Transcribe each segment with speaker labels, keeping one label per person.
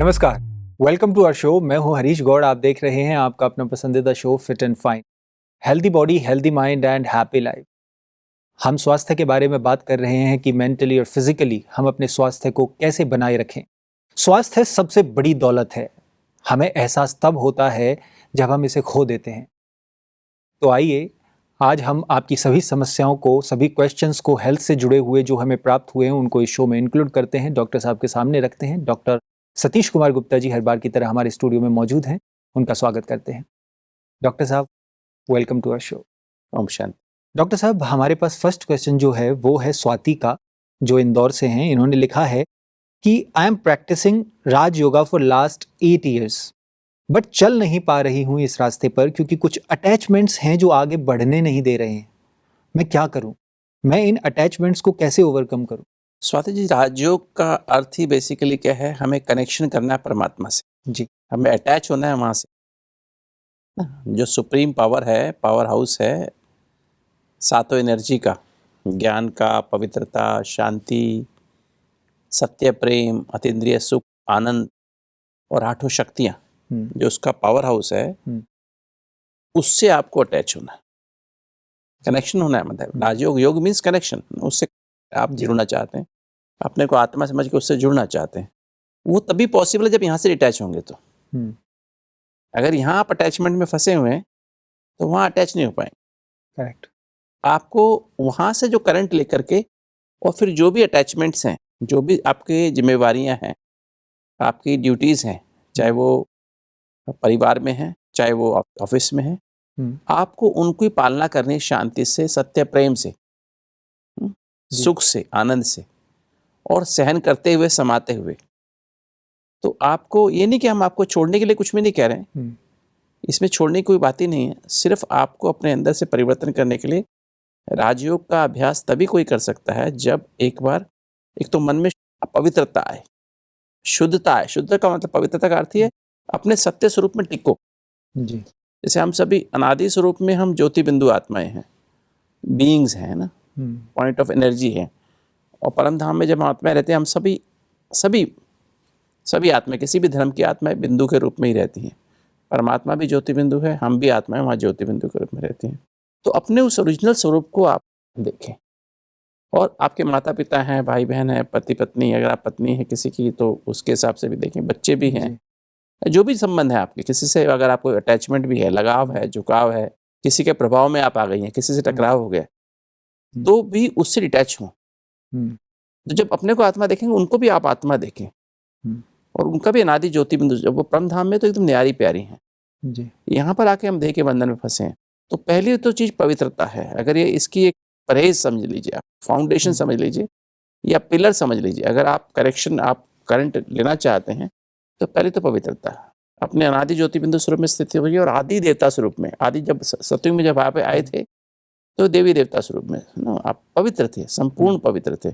Speaker 1: नमस्कार, welcome to our show. मैं हूं हरीश गौड़। आप देख रहे हैं आपका अपना पसंदीदा show fit and fine. Healthy body, healthy mind and happy life. हम स्वास्थ्य के बारे में बात कर रहे हैं कि मेंटली और फिजिकली हम अपने स्वास्थ्य को कैसे बनाए रखें। स्वास्थ्य सबसे बड़ी दौलत है। हमें एहसास तब होता है जब हम इसे खो देते हैं। तो आइए, आज हम आपकी सभी समस्याओं को, सभी क्वेश्चंस को हेल्थ से जुड़े हुए जो हमें प्राप्त हुए हैं उनको इस शो में इंक्लूड करते हैं, डॉक्टर साहब के सामने रखते हैं। डॉक्टर सतीश कुमार गुप्ता जी हर बार की तरह हमारे स्टूडियो में मौजूद हैं, उनका स्वागत करते हैं। डॉक्टर साहब, वेलकम टू आवर शो।
Speaker 2: ओम शांति।
Speaker 1: डॉक्टर साहब, हमारे पास फर्स्ट क्वेश्चन जो है वो है स्वाति का, जो इंदौर से हैं। इन्होंने लिखा है कि I am practising Raj yoga for last 8 years, but चल नहीं पा रही हूँ इस रास्ते पर क्योंकि कुछ अटैचमेंट्स हैं जो आगे बढ़ने नहीं दे रहे हैं। मैं क्या करूँ? मैं इन अटैचमेंट्स को कैसे ओवरकम करूँ?
Speaker 2: स्वाति जी, राजयोग का अर्थ ही बेसिकली क्या है? हमें कनेक्शन करना है परमात्मा से।
Speaker 1: जी।
Speaker 2: हमें अटैच होना है वहाँ से ना। जो सुप्रीम पावर है, पावर हाउस है सातों एनर्जी का, ज्ञान का, पवित्रता, शांति, सत्य, प्रेम, अतीन्द्रिय सुख, आनंद और आठों शक्तियाँ, जो उसका पावर हाउस है, उससे आपको अटैच होना है, कनेक्शन होना है। मतलब राजयोग, योग मीन्स कनेक्शन। उससे आप जुड़ना चाहते हैं, अपने को आत्मा समझ के उससे जुड़ना चाहते हैं। वो तभी पॉसिबल है जब यहाँ से अटैच होंगे। तो अगर यहाँ आप अटैचमेंट में फंसे हुए हैं तो वहाँ अटैच नहीं हो पाएंगे।
Speaker 1: करेक्ट।
Speaker 2: आपको वहाँ से जो करंट लेकर के, और फिर जो भी अटैचमेंट्स हैं, जो भी आपकी जिम्मेवारियाँ हैं, आपकी ड्यूटीज़ हैं, चाहे वो परिवार में है, चाहे वो ऑफिस में है, आपको उनकी पालना करनी है शांति से, सत्य, प्रेम से, सुख से, आनंद से, और सहन करते हुए, समाते हुए। तो आपको ये नहीं कि हम आपको छोड़ने के लिए कुछ भी नहीं कह रहे हैं, इसमें छोड़ने की कोई बात ही नहीं है। सिर्फ आपको अपने अंदर से परिवर्तन करने के लिए राजयोग का अभ्यास तभी कोई कर सकता है जब एक बार, एक तो मन में पवित्रता आए, शुद्धता आए। शुद्धता का मतलब, पवित्रता का अर्थ है अपने सत्य स्वरूप में टिको।
Speaker 1: जी।
Speaker 2: जैसे हम सभी अनादि स्वरूप में हम ज्योति बिंदु आत्माएं हैं, बीइंग्स हैं ना, पॉइंट ऑफ एनर्जी है। और परम धाम में जब हम आत्माएं रहते हैं, हम सभी सभी सभी आत्माएं, किसी भी धर्म की आत्माएं बिंदु के रूप में ही रहती हैं। परमात्मा भी ज्योति बिंदु है, हम भी आत्माएं वहाँ ज्योति बिंदु के रूप में रहती हैं। तो अपने उस ओरिजिनल स्वरूप को आप देखें। और आपके माता पिता हैं, भाई बहन हैं, पति पत्नी, अगर आप पत्नी है किसी की तो उसके हिसाब से भी देखें, बच्चे भी हैं, जो भी संबंध है आपके, किसी से अगर आपको अटैचमेंट भी है, लगाव है, झुकाव है, किसी के प्रभाव में आप आ गई हैं, किसी से टकराव हो गया, तो भी उससे डिटैच हो। तो जब अपने को आत्मा देखेंगे, उनको भी आप आत्मा देखें, और उनका भी अनादि ज्योति बिंदु। जब वो परम धाम में तो एकदम न्यारी प्यारी हैं जी। यहाँ पर आके हम देह के बंधन में फंसे हैं। तो पहली तो चीज़ पवित्रता है। अगर ये इसकी एक परहेज समझ लीजिए, आप फाउंडेशन समझ लीजिए, या पिलर समझ लीजिए। अगर आप करेक्शन, आप करंट लेना चाहते हैं तो पहले तो पवित्रता, अपने अनादि ज्योति बिंदु स्वरूप में स्थित हुई, और आदि देवता स्वरूप में। आदि जब सतयुग में जब आप आए थे तो देवी देवता स्वरूप में ना आप पवित्र थे, संपूर्ण पवित्र थे,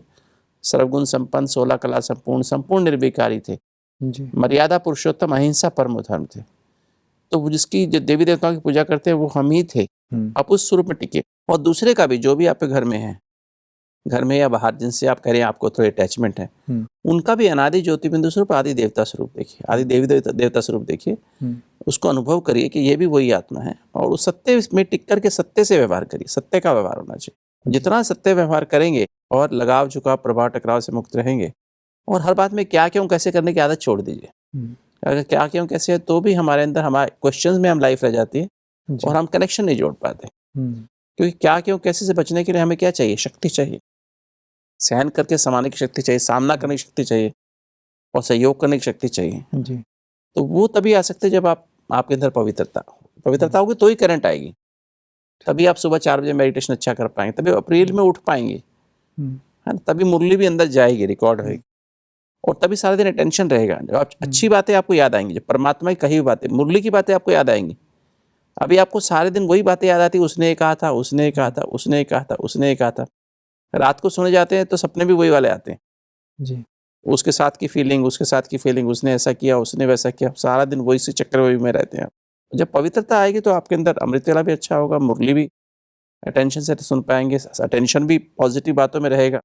Speaker 2: सर्वगुण संपन्न, 16 कला संपूर्ण, संपूर्ण निर्विकारी थे जी। मर्यादा पुरुषोत्तम, अहिंसा परम धर्म थे। तो जिसकी जो देवी देवताओं की पूजा करते हैं वो हम ही थे। आप उस स्वरूप में टिके। और दूसरे का भी, जो भी आपके घर में है, घर में या बाहर, जिनसे आप कह रहे हैं आपको थोड़ी अटैचमेंट है, उनका भी अनादि ज्योति बिंदु स्वरूप, आदि देवता स्वरूप देखिए, आदि देवी देवता स्वरूप देखिए, उसको अनुभव करिए कि ये भी वही आत्मा है। और उस सत्य में टिक करके सत्य से व्यवहार करिए। सत्य का व्यवहार होना चाहिए। जितना सत्य व्यवहार करेंगे और लगाव, झुकाव, प्रभाव, टकराव से मुक्त रहेंगे, और हर बात में क्या क्यों कैसे करने की आदत छोड़ दीजिए। अगर क्या क्यों कैसे है तो भी हमारे अंदर, हमारे क्वेश्चंस में हम लाइफ रह जाती है, और हम कनेक्शन नहीं जोड़ पाते। क्योंकि क्या क्यों कैसे से बचने के लिए हमें क्या चाहिए? शक्ति चाहिए। सहन करके समाने की शक्ति चाहिए, सामना करने की शक्ति चाहिए, और सहयोग करने की शक्ति चाहिए जी। तो वो तभी आ सकते जब आपके अंदर पवित्रता होगी, तो ही करंट आएगी। तभी आप सुबह 4 बजे मेडिटेशन अच्छा कर पाएंगे, तभी अप्रैल में उठ पाएंगे, है ना। तभी मुरली भी अंदर जाएगी, रिकॉर्ड होगी, और तभी सारे दिन अटेंशन रहेगा। जब अच्छी बातें आपको याद आएंगी, जब परमात्मा की कही हुई बातें, मुरली की बातें आपको याद आएंगी। अभी आपको सारे दिन वही बातें याद आती, उसने ये कहा था, उसने ये कहा था, उसने ये कहा था, उसने ये कहा था। रात को सोने जाते हैं तो सपने भी वही वाले आते हैं जी। उसके साथ की फीलिंग, उसके साथ की फीलिंग, उसने ऐसा किया, उसने वैसा किया, सारा दिन वही से चक्रव्यूह में रहते हैं। जब पवित्रता आएगी तो आपके अंदर अमृत वेला भी अच्छा होगा, मुरली भी अटेंशन से सुन पाएंगे, अटेंशन भी पॉजिटिव बातों में रहेगा,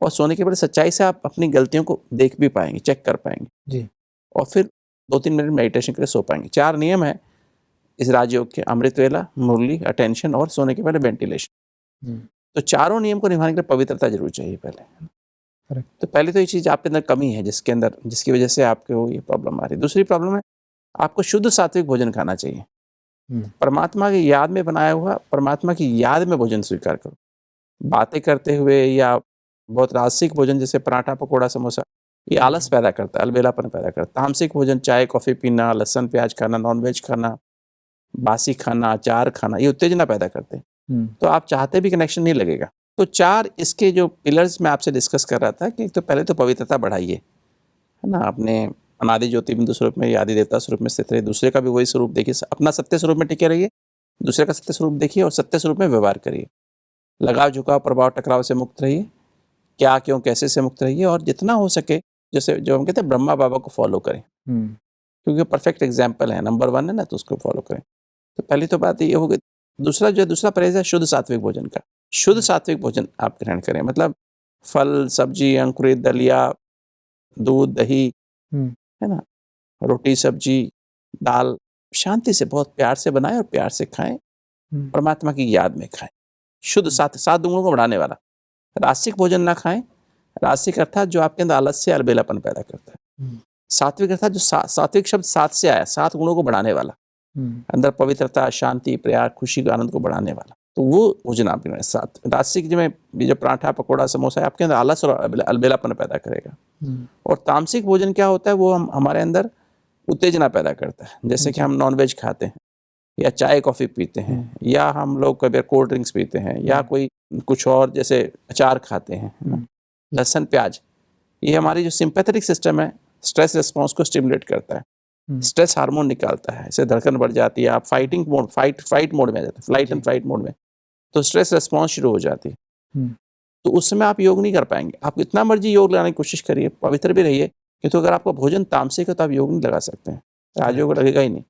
Speaker 2: और सोने के बाद सच्चाई से आप अपनी गलतियों को देख भी पाएंगे, चेक कर पाएंगे जी। और फिर 2-3 मिनट मेडिटेशन करके सो पाएंगे। 4 नियम है इस राजयोग के, अमृत वेला, मुरली, अटेंशन और सोने के पहले वेंटिलेशन। तो चारों नियम को निभाने के लिए पवित्रता जरूर चाहिए पहले। तो पहले तो ये चीज़ आपके अंदर कमी है जिसकी वजह से आपको ये प्रॉब्लम आ रही है। दूसरी प्रॉब्लम है, आपको शुद्ध सात्विक भोजन खाना चाहिए। परमात्मा की याद में बनाया हुआ, परमात्मा की याद में भोजन स्वीकार करो। बातें करते हुए या बहुत राजसिक भोजन जैसे पराठा, पकौड़ा, समोसा, ये आलस पैदा करता है, अलबेलापन पैदा करता है। तामसिक भोजन, चाय कॉफ़ी पीना, लहसुन प्याज खाना, नॉनवेज खाना, बासी खाना, अचार खाना, ये उत्तेजना पैदा करते हैं। तो आप चाहते भी कनेक्शन नहीं लगेगा। तो 4 इसके जो पिलर्स मैं आपसे डिस्कस कर रहा था कि तो पहले तो पवित्रता बढ़ाइए, है ना, अपने अनादि ज्योति बिंदु स्वरूप में या आदि देवता स्वरूप में स्थित रहिए। दूसरे का भी वही स्वरूप देखिए, अपना सत्य स्वरूप में टिके रहिए, दूसरे का सत्य स्वरूप देखिए और सत्य स्वरूप में व्यवहार करिए। लगाव, झुकाव, प्रभाव, टकराव से मुक्त रहिए, क्या क्यों कैसे से मुक्त रहिए, और जितना हो सके जैसे जो हम कहते हैं ब्रह्मा बाबा को फॉलो करें, क्योंकि परफेक्ट एग्जाम्पल है, नंबर 1 है ना, तो उसको फॉलो करें। तो पहली तो बात ये हो गई। दूसरा परहेज है शुद्ध सात्विक भोजन का। शुद्ध सात्विक भोजन आप ग्रहण करें, मतलब फल, सब्जी, अंकुरित, दलिया, दूध, दही, है ना, रोटी, सब्जी, दाल, शांति से बहुत प्यार से बनाएं और प्यार से खाएं, परमात्मा की याद में खाएं। शुद्ध 7 गुणों को बढ़ाने वाला। रासिक भोजन ना खाएं। रासिक अर्थात जो आपके अंदर आलस्य, अलबेलापन पैदा करता है। सात्विक अर्थात जो सात्विक शब्द 7 से आया, 7 गुणों को बढ़ाने वाला, अंदर पवित्रता, शांति, प्यार, खुशी, आनंद को बढ़ाने वाला, तो वो भोजन आप लें। रासिक में जो पराठा, पकौड़ा, समोसा है, आपके अंदर आलस और अलबेलापन पैदा करेगा। और तामसिक भोजन क्या होता है, वो हमारे अंदर उत्तेजना पैदा करता है। जैसे कि हम नॉनवेज खाते हैं या चाय कॉफ़ी पीते हैं या हम लोग कभी कोल्ड ड्रिंक्स पीते हैं या कोई कुछ और जैसे अचार खाते हैं, लहसुन प्याज, ये हमारी जो सिंपैथेटिक सिस्टम है, स्ट्रेस रिस्पॉन्स को स्टिमुलेट करता है, स्ट्रेस हार्मोन निकालता है, इससे धड़कन बढ़ जाती है, आप फाइट मोड में आ जाते हैं, फ्लाइट एंड फाइट मोड में, तो स्ट्रेस रिस्पॉन्स शुरू हो जाती है। तो उस समय आप योग नहीं कर पाएंगे। आप इतना मर्जी योग लगाने की कोशिश करिए, पवित्र भी रहिए, कि तो अगर आपका भोजन तामसिक है तो आप योग नहीं लगा सकते हैं, राजयोग लगेगा ही नहीं।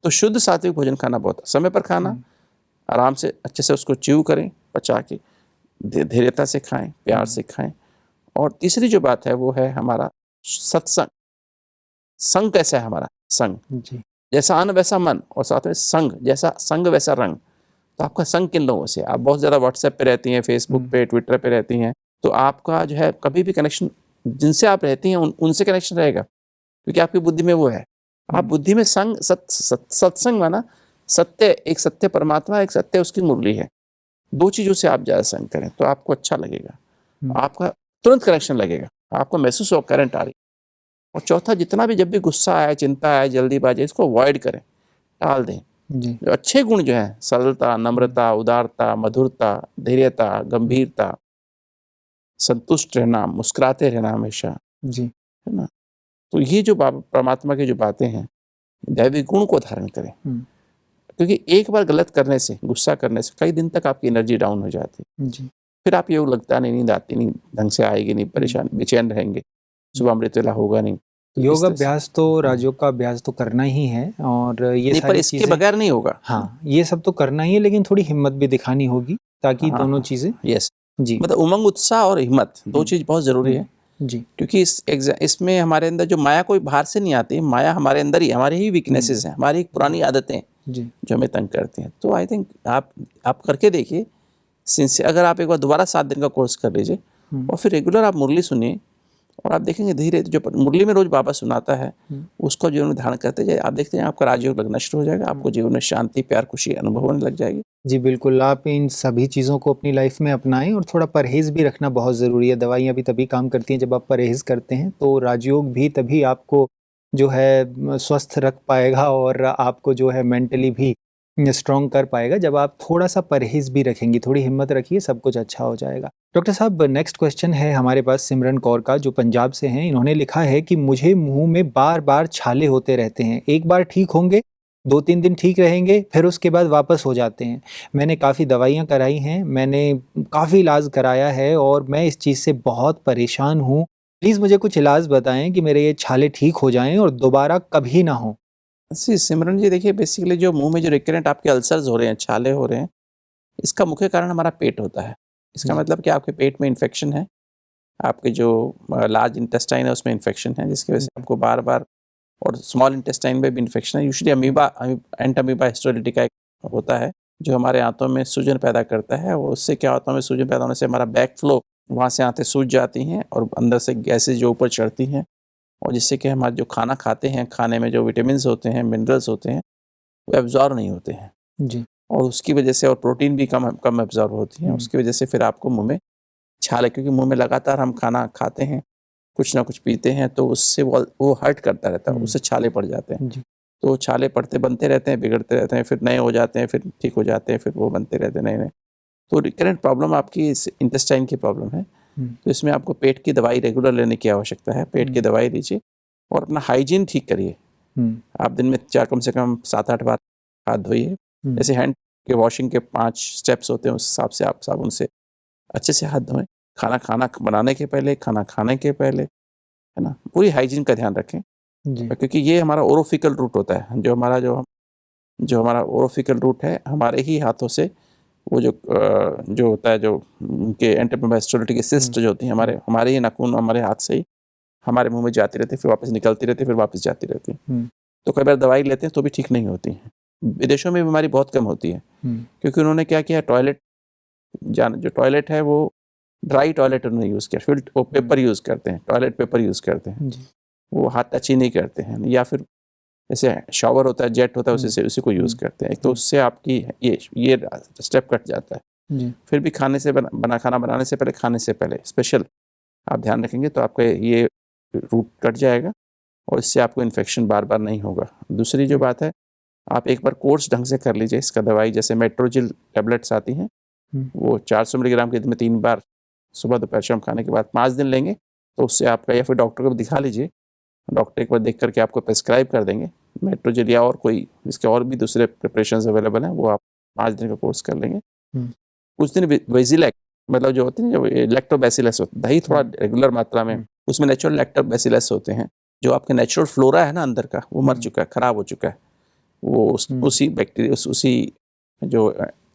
Speaker 2: तो शुद्ध सात्विक भोजन खाना बहुत समय पर खाना, आराम से अच्छे से उसको च्यू करें, पचा के धैर्यता से खाएं, प्यार से खाएं। और तीसरी जो बात है वो है हमारा सत्संग। संग कैसा है हमारा? संग जी, जैसा अन्न वैसा मन, और साथ में संग, जैसा संग वैसा रंग। तो आपका संग किन लोगों से? आप बहुत ज़्यादा व्हाट्सएप पे रहती हैं, फेसबुक पे, ट्विटर पे रहती हैं, तो आपका जो है कभी भी कनेक्शन जिनसे आप रहती हैं उनसे कनेक्शन रहेगा, क्योंकि आपकी बुद्धि में वो है। आप बुद्धि में संग, सत्संग माना सत्य, एक सत्य परमात्मा, एक सत्य उसकी मुरली है। 2 चीज़ों से आप ज़्यादा संग करें तो आपको अच्छा लगेगा, आपका तुरंत कनेक्शन लगेगा, आपको महसूस हो करंट आ रही। और चौथा, जितना भी जब भी गुस्सा आए, चिंता आए, जल्दीबाजी, इसको अवॉइड करें, टाल दें। जो अच्छे गुण जो हैं, सरलता, नम्रता, उदारता, मधुरता, धैर्यता, गंभीरता, संतुष्ट रहना, मुस्कुराते रहना हमेशा जी, है ना, तो ये जो परमात्मा की जो बातें हैं, दैविक गुण को धारण करें। क्योंकि एक बार गलत करने से, गुस्सा करने से कई दिन तक आपकी एनर्जी डाउन हो जाती है जी। फिर आप योग लगता नहीं, नींद आती नहीं, ढंग से आएगी नहीं, परेशान बेचैन रहेंगे, सुबह अमृत वेला होगा नहीं। तो
Speaker 1: योग अभ्यास तो, राजयोग का अभ्यास तो करना ही है, और ये
Speaker 2: नहीं, पर इसके बगैर नहीं होगा।
Speaker 1: हाँ, ये सब तो करना ही है, लेकिन थोड़ी हिम्मत भी दिखानी होगी, ताकि दोनों चीजें,
Speaker 2: यस
Speaker 1: जी,
Speaker 2: मतलब उमंग, उत्साह और हिम्मत, 2 चीज़ बहुत ज़रूरी है जी। क्योंकि इसमें हमारे अंदर जो माया कोई बाहर से नहीं आती, माया हमारे अंदर ही, हमारी ही वीकनेसेस हैं, हमारी पुरानी आदतें जी, जो हमें तंग करती हैं। तो आई थिंक आप करके देखिए, अगर आप एक बार दोबारा 7 दिन का कोर्स कर लीजिए और फिर रेगुलर आप मुरली सुनिए, और आप देखेंगे धीरे जो मुरली में रोज बाबा सुनाता है उसको जीवन में धारण करते जाए, आप देखते हैं आपका राजयोग लगना शुरू हो जाएगा, आपको जीवन में शांति, प्यार, खुशी अनुभव होने लग जाएगी।
Speaker 1: जी बिल्कुल, आप इन सभी चीज़ों को अपनी लाइफ में अपनाएं, और थोड़ा परहेज़ भी रखना बहुत ज़रूरी है। दवाइयाँ भी तभी काम करती हैं जब आप परहेज़ करते हैं, तो राजयोग भी तभी आपको जो है स्वस्थ रख पाएगा, और आपको जो है मेंटली भी स्ट्रॉन्ग कर पाएगा, जब आप थोड़ा सा परहेज़ भी रखेंगी। थोड़ी हिम्मत रखिए, सब कुछ अच्छा हो जाएगा। डॉक्टर साहब, नेक्स्ट क्वेश्चन है हमारे पास सिमरन कौर का, जो पंजाब से हैं। इन्होंने लिखा है कि मुझे मुँह में बार-बार छाले होते रहते हैं, एक बार ठीक होंगे, 2-3 दिन ठीक रहेंगे, फिर उसके बाद वापस हो जाते हैं। मैंने काफ़ी दवाइयाँ कराई हैं, मैंने काफ़ी इलाज कराया है, और मैं इस चीज़ से बहुत परेशान हूँ। प्लीज़ मुझे कुछ इलाज बताएँ कि मेरे ये छाले ठीक हो जाएँ और दोबारा कभी ना हों।
Speaker 2: सिमरन जी, देखिए बेसिकली जो मुंह में जो रिकरेंट आपके अल्सर्स हो रहे हैं, छाले हो रहे हैं, इसका मुख्य कारण हमारा पेट होता है। इसका मतलब कि आपके पेट में इन्फेक्शन है, आपके जो लार्ज इंटेस्टाइन है उसमें इन्फेक्शन है, जिसकी वजह से आपको बार बार और स्मॉल इंटेस्टाइन में भी इन्फेक्शन है। यूजुअली अमीबा, एंट अमीबा हिस्टोलिटिका एक होता है जो हमारे आंतों में सूजन पैदा करता है, और उससे क्या होता है, सूजन पैदा होने से हमारा बैक फ्लो, वहाँ से आंतें सूज जाती हैं और अंदर से गैसेज जो ऊपर चढ़ती हैं, और जिससे कि हमारा जो खाना खाते हैं, खाने में जो विटामिन होते हैं, मिनरल्स होते हैं, वो एब्जॉर्ब नहीं होते हैं
Speaker 1: जी।
Speaker 2: और उसकी वजह से, और प्रोटीन भी कम एब्जॉर्ब होती है, उसकी वजह से फिर आपको मुंह में छाले, क्योंकि मुंह में लगातार हम खाना खाते हैं, कुछ ना कुछ पीते हैं, तो उससे वो हर्ट करता रहता है, उससे छाले पड़ जाते हैं
Speaker 1: जी।
Speaker 2: तो छाले पड़ते बनते रहते हैं, बिगड़ते रहते हैं, फिर नए हो जाते हैं, फिर ठीक हो जाते हैं, फिर वो बनते रहते हैं नए नए। तो रिकरेंट प्रॉब्लम आपकी इंटेस्टाइन की प्रॉब्लम है। तो इसमें आपको पेट की दवाई रेगुलर लेने की आवश्यकता है। पेट की दवाई लीजिए और अपना हाइजीन ठीक करिए। आप दिन में कम से कम 7-8 बार हाथ धोइए। जैसे हैंड के वॉशिंग के 5 स्टेप्स होते हैं, उस हिसाब से आप साबुन से अच्छे से हाथ धोएं। खाना बनाने के पहले, खाना खाने के पहले, है ना, पूरी हाइजीन का ध्यान रखें क्योंकि ये हमारा ओरोफिकल रूट होता है। जो हमारा ओरोफिकल रूट है, हमारे ही हाथों से वो जो होता है, जो उनके एंटेरोमेस्टोलिटी के सिस्ट जो होती हैं, हमारे ही नाखून, हमारे हाथ से ही हमारे मुंह में जाती रहती है, फिर वापस निकलती रहती है, फिर वापस जाती रहती है। तो कई बार दवाई लेते हैं तो भी ठीक नहीं होती है। विदेशों में बीमारी बहुत कम होती है क्योंकि उन्होंने क्या किया, जो टॉयलेट है वो ड्राई टॉयलेट उन्होंने यूज़ किया, फिर वो पेपर यूज़ करते हैं, टॉयलेट पेपर यूज़ करते हैं, वो हाथ टच ही नहीं करते हैं, या फिर जैसे शावर होता है, जेट होता है, उसी को यूज़ करते हैं। तो उससे आपकी ये स्टेप कट जाता है। फिर भी खाना बनाने से पहले, खाने से पहले स्पेशल आप ध्यान रखेंगे तो आपका ये रूट कट जाएगा और इससे आपको इन्फेक्शन बार बार नहीं होगा। दूसरी जो बात है, आप एक बार कोर्स ढंग से कर लीजिए इसका। दवाई जैसे मेट्रोजिल टैबलेट्स आती हैं, वो 400 मिलीग्राम के दिन में 3 बार सुबह दोपहर शाम खाने के बाद 5 दिन लेंगे तो उससे आपका, या फिर डॉक्टर को दिखा लीजिए, डॉक्टर एक बार देख करके आपको प्रेस्क्राइब कर देंगे मेट्रोजिल, या और कोई इसके और भी दूसरे प्रिपरेशंस अवेलेबल हैं, वो आप 5 दिन का कोर्स कर लेंगे। कुछ दिन वेजिलैक, मतलब जो होती है, जो लैक्टोबैसिलस होता है, दही थोड़ा रेगुलर मात्रा में, उसमें नेचुरल लैक्टोबैसिलस होते हैं। जो आपके नेचुरल फ्लोरा है ना अंदर का, वो मर चुका है, खराब हो चुका है, वो उसी बैक्टीरिया, उसी जो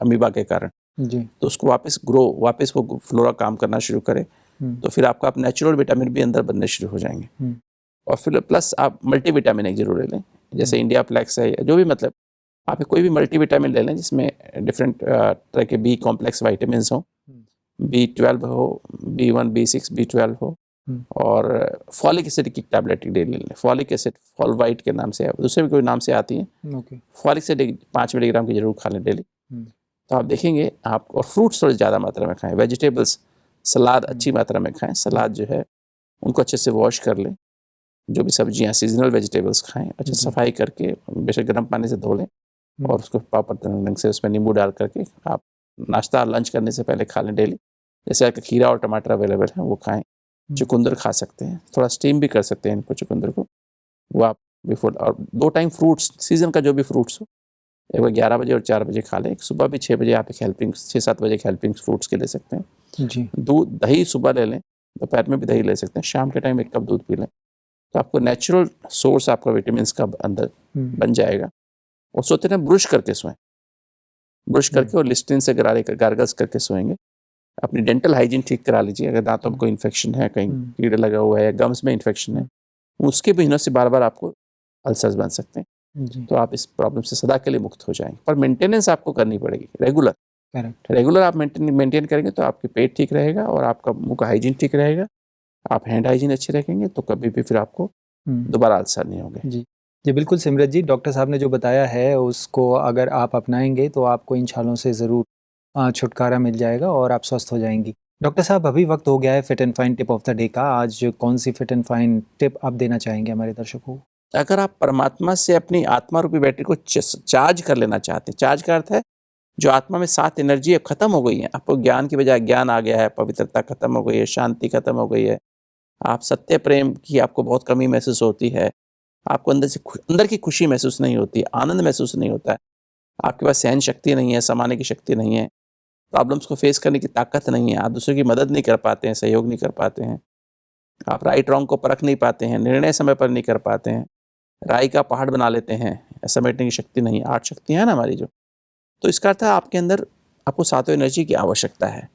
Speaker 2: अमीबा के कारण। तो उसको वापस वो फ्लोरा काम करना शुरू करे, तो फिर आपका आप नेचुरल विटामिन भी अंदर बनने शुरू हो जाएंगे। और फिर प्लस आप मल्टीविटामिन एक जरूर ले लें, जैसे इंडिया फ्लैक्स है, या जो भी, मतलब आप कोई भी मल्टीविटामिन ले लें जिसमें डिफरेंट तरह के बी कॉम्प्लेक्स वाइटामिन हो, B12 हो, B1, B6, B12 हो, और फॉलिक एसिड की टैबलेट डेली ले लें। फॉलिक एसिड फॉलवाइट के नाम से है, दूसरे भी कोई नाम से आती है। फॉलिक एसिड 5 मिलीग्राम की जरूर खा लें डेली। तो आप देखेंगे आप, और फ्रूट्स थोड़ी ज़्यादा मात्रा में खाएं, वेजिटेबल्स, सलाद अच्छी मात्रा में खाएं। सलाद जो है उनको अच्छे से वॉश कर लें, जो भी सब्जियां सीजनल वेजिटेबल्स खाएं, अच्छे सफाई करके, बेशक गर्म पानी से धो लें, और उसको प्रॉपर ढंग से उसमें नींबू डाल करके आप नाश्ता लंच करने से पहले खा लें डेली। जैसे आपका खीरा और टमाटर अवेलेबल है वो खाएं। चुकंदर खा सकते हैं, थोड़ा स्टीम भी कर सकते हैं इनको, चुकंदर को, वो आप बिफोर। और 2 टाइम फ्रूट्स, सीजन का जो भी फ्रूट्स हो, एक बार 11 बजे और 4 बजे खा लें। सुबह भी 6 बजे आप एक हेल्पिंग, 6-7 बजे एक हेल्पिंग फ्रूट्स के ले सकते हैं। दूध, दही सुबह ले लें, दोपहर में भी दही ले सकते हैं, शाम के टाइम 1 कप दूध पी लें, तो आपको नेचुरल सोर्स आपका विटामिन का अंदर बन जाएगा। और सोते हैं ब्रश करके सोएं, ब्रश करके और लिस्ट्रीन से गार्गल्स करके सोएंगे। अपनी डेंटल हाइजीन ठीक करा लीजिए। अगर दांतों में कोई इन्फेक्शन है, कहीं कीड़ा लगा हुआ है, या गम्स में इन्फेक्शन है, उसके भी से बार बार आपको अल्सर्स बन सकते हैं। तो आप इस प्रॉब्लम से सदा के लिए मुक्त हो जाएंगे। पर मेंटेनेंस आपको करनी पड़ेगी रेगुलर आप मेंटेन करेंगे तो आपके पेट ठीक रहेगा और आपका मुंह का हाइजीन ठीक रहेगा। आप हैंड हाइजीन अच्छे रखेंगे तो कभी भी फिर आपको दोबारा अल्सर नहीं होंगे।
Speaker 1: जी बिल्कुल सिमरत जी, डॉक्टर साहब ने जो बताया है उसको अगर आप अपनाएंगे तो आपको इन छालों से ज़रूर छुटकारा मिल जाएगा और आप स्वस्थ हो जाएंगी। डॉक्टर साहब, अभी वक्त हो गया है fit and fine tip of the day का। आज कौन सी फिट एंड फाइन टिप आप देना चाहेंगे हमारे दर्शकों को?
Speaker 2: अगर आप परमात्मा से अपनी आत्मा रूपी बैटरी को चार्ज कर लेना चाहते हैं, चार्ज का अर्थ है जो आत्मा में 7 एनर्जी खत्म हो गई है, आपको ज्ञान की बजाय ज्ञान आ गया है, पवित्रता खत्म हो गई है, शांति खत्म हो गई है, आप सत्य प्रेम की आपको बहुत कमी महसूस होती है, आपको अंदर की खुशी महसूस नहीं होती, आनंद महसूस नहीं होता है, आपके पास सहन शक्ति नहीं है, समाने की शक्ति नहीं है, प्रॉब्लम्स को फेस करने की ताकत नहीं है, आप दूसरों की मदद नहीं कर पाते हैं, सहयोग नहीं कर पाते हैं, आप रॉन्ग को परख नहीं पाते हैं, निर्णय समय पर नहीं कर पाते हैं, राई का पहाड़ बना लेते हैं, समेटने की शक्ति नहीं है। 8 शक्तियाँ हैं ना हमारी जो, तो इसका अर्थ है आपके अंदर आपको 7 एनर्जी की आवश्यकता है।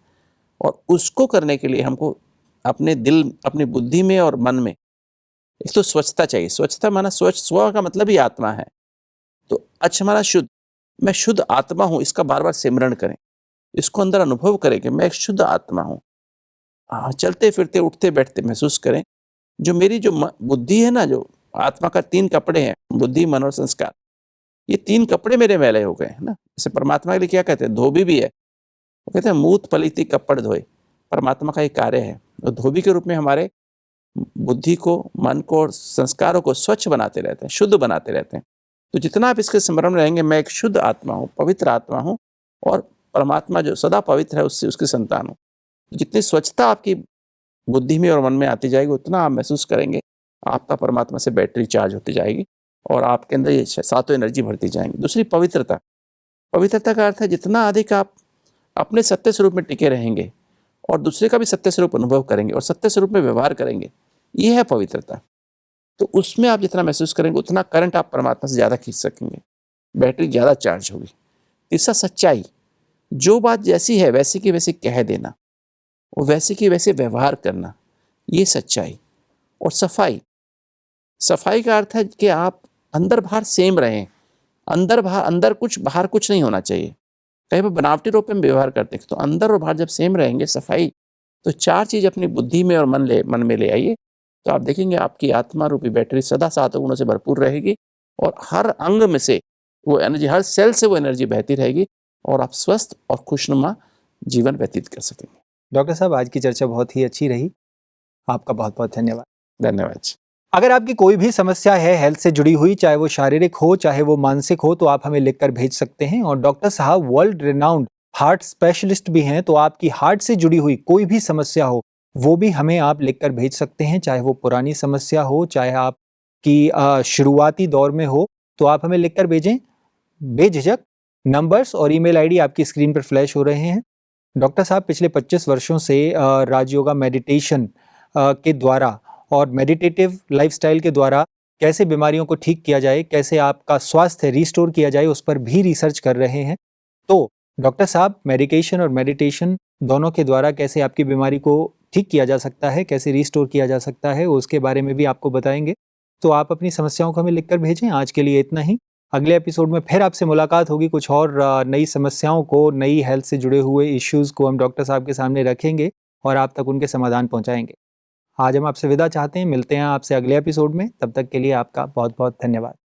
Speaker 2: और उसको करने के लिए हमको अपने दिल, अपनी बुद्धि में और मन में एक तो स्वच्छता चाहिए, स्वच्छता माना स्वच्छ, स्व का मतलब ही आत्मा है, तो अच्छ माना शुद्ध, मैं शुद्ध आत्मा हूँ, इसका बार बार सिमरण करें, इसको अंदर अनुभव करें कि मैं एक शुद्ध आत्मा हूँ। हाँ, चलते फिरते उठते बैठते महसूस करें, जो मेरी जो बुद्धि है ना, जो आत्मा का 3 कपड़े हैं, बुद्धि मन और संस्कार, ये 3 कपड़े मेरे मैले हो गए हैं ना। जैसे परमात्मा के लिए क्या कहते हैं, धोबी भी है, वो कहते हैं मूत पलीति कपड़ धोए, परमात्मा का एक कार्य है। तो धोबी के रूप में हमारे बुद्धि को, मन को और संस्कारों को स्वच्छ बनाते रहते हैं, शुद्ध बनाते रहते हैं। तो जितना आप इसके स्मरण में रहेंगे, मैं एक शुद्ध आत्मा हूँ, पवित्र आत्मा हूँ, और परमात्मा जो सदा पवित्र है उससे उसकी संतान हूँ। जितनी स्वच्छता आपकी बुद्धि में और मन में आती जाएगी, उतना आप महसूस करेंगे आपका परमात्मा से बैटरी चार्ज होती जाएगी और आपके अंदर ये सातों एनर्जी भरती जाएंगी। दूसरी पवित्रता, पवित्रता का अर्थ है जितना अधिक आप अपने सत्य स्वरूप में टिके रहेंगे और दूसरे का भी सत्य स्वरूप अनुभव करेंगे और सत्य स्वरूप में व्यवहार करेंगे, ये है पवित्रता। तो उसमें आप जितना महसूस करेंगे उतना करंट आप परमात्मा से ज़्यादा खींच सकेंगे, बैटरी ज़्यादा चार्ज होगी। तीसरा सच्चाई, जो बात जैसी है वैसी की वैसी कह देना और वैसे की वैसे व्यवहार करना, ये सच्चाई। और सफाई, सफाई का अर्थ है कि आप अंदर बाहर सेम रहें, अंदर कुछ बाहर कुछ नहीं होना चाहिए। कई बार बनावटी रूप में व्यवहार करते हैं, तो अंदर और बाहर जब सेम रहेंगे, सफाई, तो 4 चीज़ अपनी बुद्धि में और मन में ले आइए, तो आप देखेंगे आपकी आत्मा रूपी बैटरी सदा 7 गुणों से भरपूर रहेगी और हर अंग में से वो एनर्जी, हर सेल से वो एनर्जी बहती रहेगी और आप स्वस्थ और खुशनुमा जीवन व्यतीत कर सकेंगे।
Speaker 1: डॉक्टर साहब, आज की चर्चा बहुत ही अच्छी रही, आपका बहुत बहुत धन्यवाद।
Speaker 2: धन्यवाद।
Speaker 1: अगर आपकी कोई भी समस्या है हेल्थ से जुड़ी हुई, चाहे वो शारीरिक हो चाहे वो मानसिक हो, तो आप हमें लिखकर भेज सकते हैं। और डॉक्टर साहब वर्ल्ड रिनाउंड हार्ट स्पेशलिस्ट भी हैं, तो आपकी हार्ट से जुड़ी हुई कोई भी समस्या हो वो भी हमें आप लिखकर भेज सकते हैं, चाहे वो पुरानी समस्या हो, चाहे आपकी शुरुआती दौर में हो, तो आप हमें लिखकर भेजें बेझिझक। नंबर्स और ईमेल आईडी आपकी स्क्रीन पर फ्लैश हो रहे हैं। डॉक्टर साहब पिछले 25 वर्षों से राजयोगा मेडिटेशन के द्वारा और मेडिटेटिव लाइफस्टाइल के द्वारा कैसे बीमारियों को ठीक किया जाए, कैसे आपका स्वास्थ्य रिस्टोर किया जाए, उस पर भी रिसर्च कर रहे हैं। तो डॉक्टर साहब मेडिकेशन और मेडिटेशन दोनों के द्वारा कैसे आपकी बीमारी को ठीक किया जा सकता है, कैसे रिस्टोर किया जा सकता है, उसके बारे में भी आपको बताएंगे। तो आप अपनी समस्याओं को हमें लिखकर भेजें। आज के लिए इतना ही। अगले एपिसोड में फिर आपसे मुलाकात होगी, कुछ और नई समस्याओं को, नई हेल्थ से जुड़े हुए इश्यूज़ को हम डॉक्टर साहब के सामने रखेंगे और आप तक उनके समाधान पहुंचाएंगे। आज हम आपसे विदा चाहते हैं, मिलते हैं आपसे अगले एपिसोड में। तब तक के लिए आपका बहुत बहुत धन्यवाद।